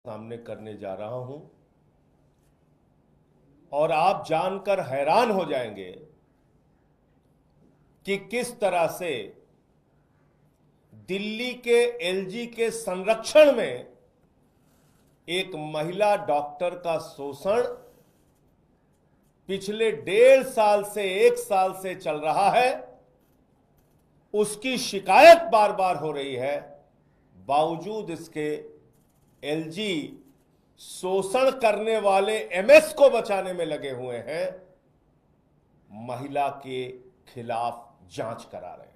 सामने करने जा रहा हूं और आप जानकर हैरान हो जाएंगे कि किस तरह से दिल्ली के एलजी के संरक्षण में एक महिला डॉक्टर का शोषण पिछले 1.5 साल से 1 साल से चल रहा है। उसकी शिकायत बार बार हो रही है, बावजूद इसके एलजी शोषण करने वाले एमएस को बचाने में लगे हुए हैं, महिला के खिलाफ जांच करा रहे हैं।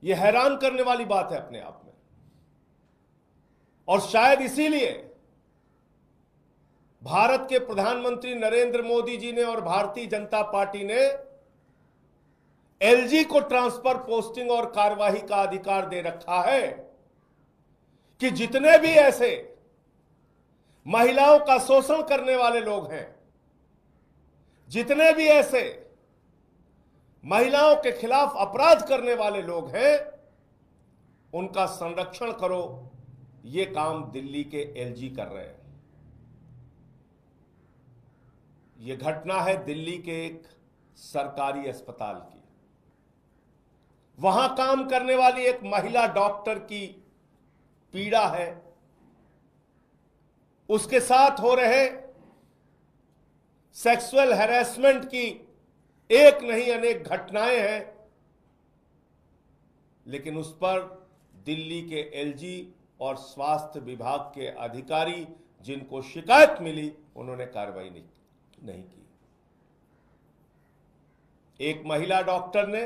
यह हैरान करने वाली बात है अपने आप में, और शायद इसीलिए भारत के प्रधानमंत्री नरेंद्र मोदी जी ने और भारतीय जनता पार्टी ने एलजी को ट्रांसफर, पोस्टिंग और कार्यवाही का अधिकार दे रखा है कि जितने भी ऐसे महिलाओं का शोषण करने वाले लोग हैं, जितने भी ऐसे महिलाओं के खिलाफ अपराध करने वाले लोग हैं, उनका संरक्षण करो। ये काम दिल्ली के एलजी कर रहे हैं। यह घटना है दिल्ली के एक सरकारी अस्पताल की। वहां काम करने वाली एक महिला डॉक्टर की पीड़ा है, उसके साथ हो रहे सेक्सुअल हैरेसमेंट की एक नहीं अनेक घटनाएं हैं, लेकिन उस पर दिल्ली के एलजी और स्वास्थ्य विभाग के अधिकारी जिनको शिकायत मिली, उन्होंने कार्रवाई नहीं की। एक महिला डॉक्टर ने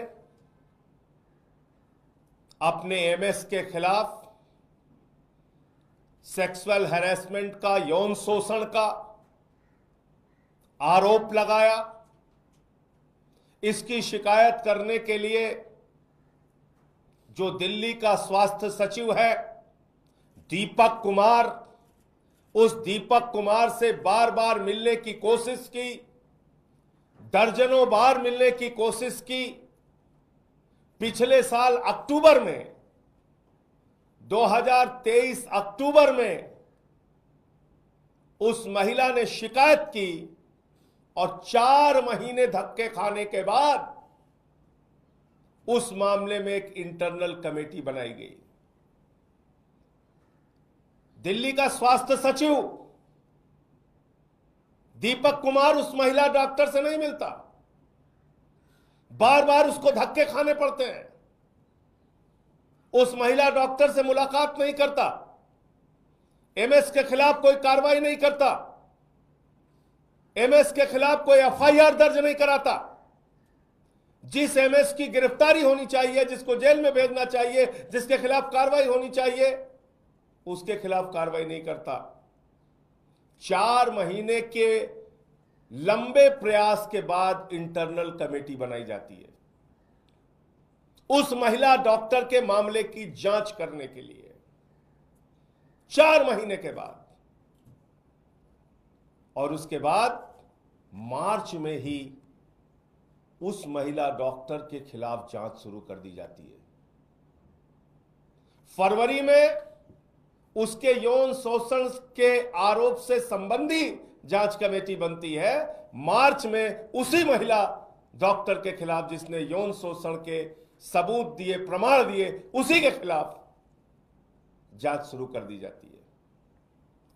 अपने एमएस के खिलाफ सेक्सुअल हैरेसमेंट का, यौन शोषण का आरोप लगाया। इसकी शिकायत करने के लिए जो दिल्ली का स्वास्थ्य सचिव है दीपक कुमार, उस दीपक कुमार से बार बार मिलने की कोशिश की, दर्जनों बार मिलने की कोशिश की। पिछले साल अक्टूबर में, 2023 अक्टूबर में उस महिला ने शिकायत की और 4 महीने धक्के खाने के बाद उस मामले में एक इंटरनल कमेटी बनाई गई। दिल्ली का स्वास्थ्य सचिव दीपक कुमार उस महिला डॉक्टर से नहीं मिलता, बार बार उसको धक्के खाने पड़ते हैं, उस महिला डॉक्टर से मुलाकात नहीं करता, एमएस के खिलाफ कोई कार्रवाई नहीं करता, एमएस के खिलाफ कोई एफआईआर दर्ज नहीं कराता। जिस एमएस की गिरफ्तारी होनी चाहिए, जिसको जेल में भेजना चाहिए, जिसके खिलाफ कार्रवाई होनी चाहिए, उसके खिलाफ कार्रवाई नहीं करता। 4 महीने के लंबे प्रयास के बाद इंटरनल कमेटी बनाई जाती है उस महिला डॉक्टर के मामले की जांच करने के लिए। 4 महीने के बाद, और उसके बाद मार्च में ही उस महिला डॉक्टर के खिलाफ जांच शुरू कर दी जाती है। फरवरी में उसके यौन शोषण के आरोप से संबंधी जांच कमेटी बनती है। मार्च में उसी महिला डॉक्टर के खिलाफ जिसने यौन शोषण के सबूत दिए, प्रमाण दिए, उसी के खिलाफ जांच शुरू कर दी जाती है,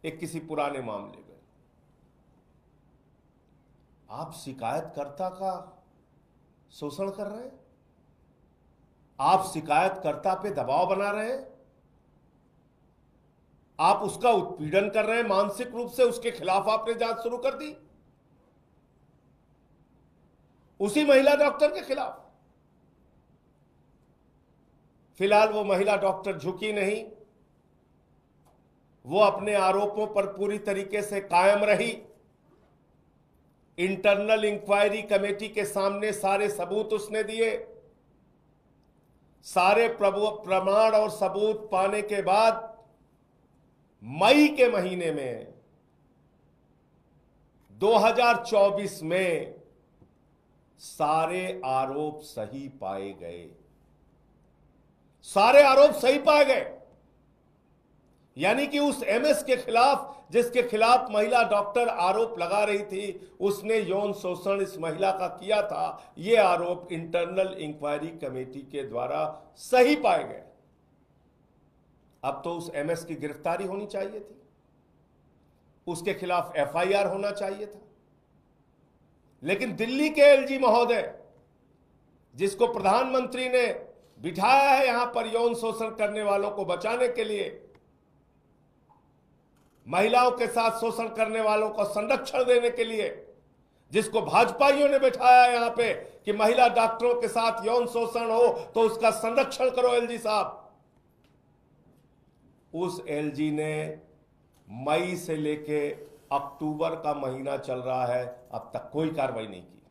एक किसी पुराने मामले में। आप शिकायतकर्ता का शोषण कर रहे हैं, आप शिकायतकर्ता पे दबाव बना रहे हैं, आप उसका उत्पीड़न कर रहे हैं, मानसिक रूप से उसके खिलाफ आपने जांच शुरू कर दी उसी महिला डॉक्टर के खिलाफ। फिलहाल वो महिला डॉक्टर झुकी नहीं, वो अपने आरोपों पर पूरी तरीके से कायम रही। इंटरनल इंक्वायरी कमेटी के सामने सारे सबूत उसने दिए। सारे प्रमाण और सबूत पाने के बाद मई के महीने में 2024 में सारे आरोप सही पाए गए। सारे आरोप सही पाए गए। यानी कि उस एमएस के खिलाफ, जिसके खिलाफ महिला डॉक्टर आरोप लगा रही थी, उसने यौन शोषण इस महिला का किया था, यह आरोप इंटरनल इंक्वायरी कमेटी के द्वारा सही पाए गए। अब तो उस एमएस की गिरफ्तारी होनी चाहिए थी, उसके खिलाफ एफआईआर होना चाहिए था। लेकिन दिल्ली के एलजी महोदय, जिसको प्रधानमंत्री ने बिठाया है यहां पर यौन शोषण करने वालों को बचाने के लिए, महिलाओं के साथ शोषण करने वालों को संरक्षण देने के लिए, जिसको भाजपाइयों ने बैठाया यहां पे कि महिला डॉक्टरों के साथ यौन शोषण हो तो उसका संरक्षण करो एलजी साहब, उस एलजी ने मई से लेके अक्टूबर का महीना चल रहा है, अब तक कोई कार्रवाई नहीं की।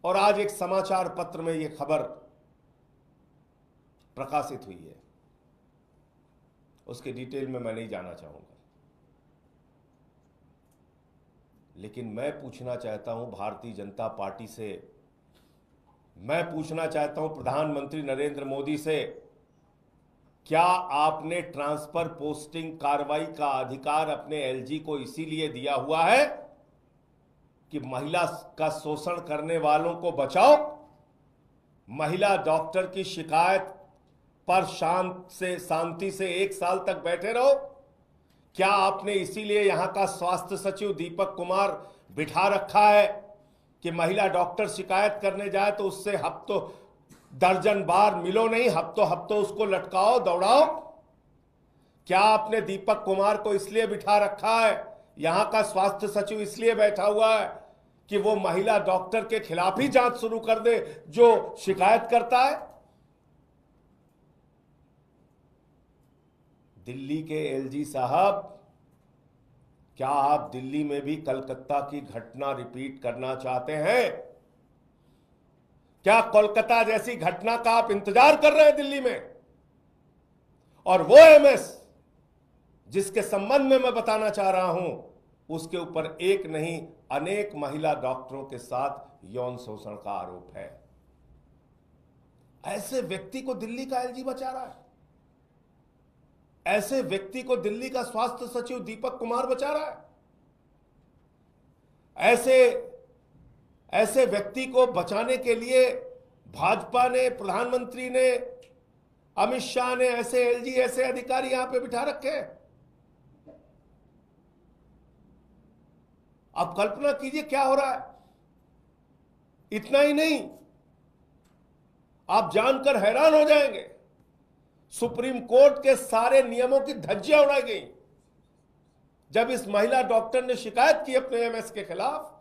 और आज एक समाचार पत्र में यह खबर प्रकाशित हुई है, उसके डिटेल में मैं नहीं जाना चाहूंगा, लेकिन मैं पूछना चाहता हूं भारतीय जनता पार्टी से, मैं पूछना चाहता हूं प्रधानमंत्री नरेंद्र मोदी से, क्या आपने ट्रांसफर पोस्टिंग कार्रवाई का अधिकार अपने एलजी को इसीलिए दिया हुआ है कि महिला का शोषण करने वालों को बचाओ? महिला डॉक्टर की शिकायत पर शांति से 1 साल तक बैठे रहो? क्या आपने इसीलिए यहां का स्वास्थ्य सचिव दीपक कुमार बिठा रखा है कि महिला डॉक्टर शिकायत करने जाए तो उससे हफ्तों दर्जन बार मिलो नहीं, हफ्तों उसको लटकाओ दौड़ाओ? क्या आपने दीपक कुमार को इसलिए बिठा रखा है, यहां का स्वास्थ्य सचिव इसलिए बैठा हुआ है कि वो महिला डॉक्टर के खिलाफ ही जांच शुरू कर दे जो शिकायत करता है? दिल्ली के एलजी साहब, क्या आप दिल्ली में भी कलकत्ता की घटना रिपीट करना चाहते हैं? क्या कोलकाता जैसी घटना का आप इंतजार कर रहे हैं दिल्ली में? और वो एमएस जिसके संबंध में मैं बताना चाह रहा हूं, उसके ऊपर एक नहीं अनेक महिला डॉक्टरों के साथ यौन शोषण का आरोप है। ऐसे व्यक्ति को दिल्ली का एलजी बचा रहा है, ऐसे व्यक्ति को दिल्ली का स्वास्थ्य सचिव दीपक कुमार बचा रहा है, ऐसे व्यक्ति को बचाने के लिए भाजपा ने, प्रधानमंत्री ने, अमित शाह ने ऐसे एलजी, ऐसे अधिकारी यहां पे बिठा रखे हैं। अब कल्पना कीजिए क्या हो रहा है। इतना ही नहीं, आप जानकर हैरान हो जाएंगे, सुप्रीम कोर्ट के सारे नियमों की धज्जियां उड़ाई गई जब इस महिला डॉक्टर ने शिकायत की अपने एमएस के खिलाफ,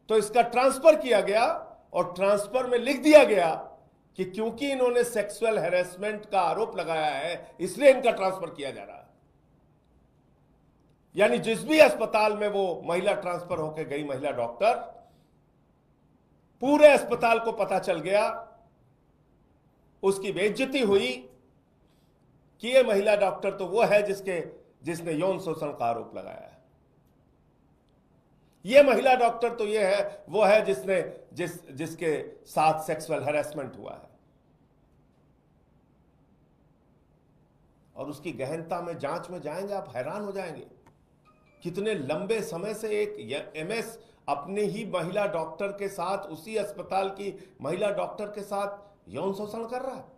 तो इसका ट्रांसफर किया गया और ट्रांसफर में लिख दिया गया कि क्योंकि इन्होंने सेक्सुअल हैरेसमेंट का आरोप लगाया है इसलिए इनका ट्रांसफर किया जा रहा है। यानी जिस भी अस्पताल में वो महिला ट्रांसफर होकर गई, महिला डॉक्टर, पूरे अस्पताल को पता चल गया, उसकी बेइज्जती हुई कि ये महिला डॉक्टर तो वो है जिसने यौन शोषण का आरोप लगाया है, ये महिला डॉक्टर तो ये है वो है जिसके साथ सेक्सुअल हैरेसमेंट हुआ है। और उसकी गहनता में जांच में जाएंगे, आप हैरान हो जाएंगे कितने लंबे समय से एक एमएस अपने ही महिला डॉक्टर के साथ, उसी अस्पताल की महिला डॉक्टर के साथ यौन शोषण कर रहा है।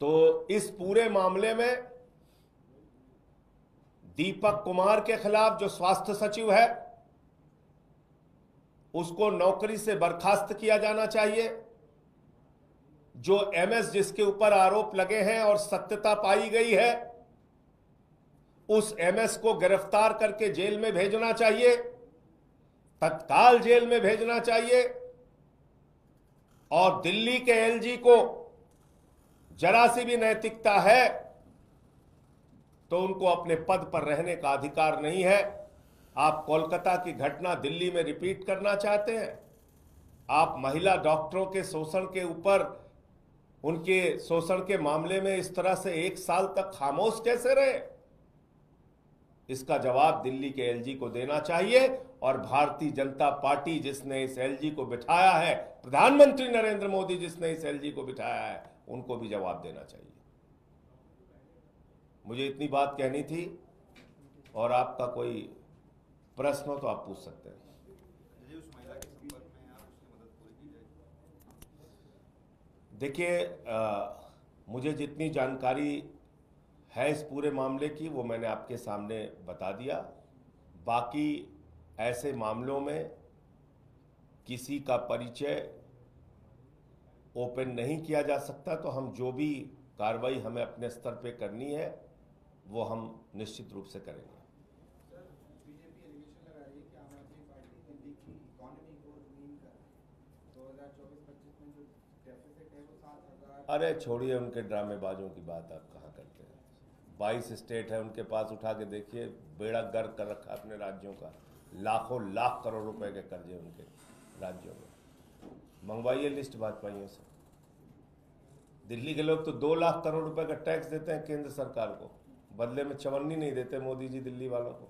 तो इस पूरे मामले में दीपक कुमार के खिलाफ जो स्वास्थ्य सचिव है उसको नौकरी से बर्खास्त किया जाना चाहिए। जो एमएस जिसके ऊपर आरोप लगे हैं और सत्यता पाई गई है, उस एमएस को गिरफ्तार करके जेल में भेजना चाहिए, तत्काल जेल में भेजना चाहिए। और दिल्ली के एलजी को जरा सी भी नैतिकता है तो उनको अपने पद पर रहने का अधिकार नहीं है। आप कोलकाता की घटना दिल्ली में रिपीट करना चाहते हैं? आप महिला डॉक्टरों के शोषण के ऊपर, उनके शोषण के मामले में इस तरह से 1 साल तक खामोश कैसे रहे? इसका जवाब दिल्ली के एलजी को देना चाहिए और भारतीय जनता पार्टी जिसने इस एलजी को बिठाया है, प्रधानमंत्री नरेंद्र मोदी जिसने इस एलजी को बिठाया है, उनको भी जवाब देना चाहिए। मुझे इतनी बात कहनी थी, और आपका कोई प्रश्न हो तो आप पूछ सकते हैं। देखिए, मुझे जितनी जानकारी है इस पूरे मामले की वो मैंने आपके सामने बता दिया। बाकी ऐसे मामलों में किसी का परिचय ओपन नहीं किया जा सकता, तो हम जो भी कार्रवाई हमें अपने स्तर पे करनी है वो हम निश्चित रूप से करेंगे। बीजेपी एलिगेशन लगा रही है कि आम आदमी पार्टी दिल्ली की इकोनॉमी को जमीन का 2024-25 में जो डेफिसिट है वो 7,000। अरे छोड़िए उनके ड्रामेबाजों की बात, आप कहाँ करते हैं। 22 स्टेट है उनके पास, उठा के देखिए, बेड़ा गर्क कर रखा अपने राज्यों का, लाखों लाख करोड़ रुपए के कर्जे उनके राज्यों में। मंगवाइए लिस्ट भाजपाइयों से। दिल्ली के लोग तो 2 लाख करोड़ रुपए का टैक्स देते हैं केंद्र सरकार को, बदले में चवन्नी नहीं देते मोदी जी दिल्ली वालों को।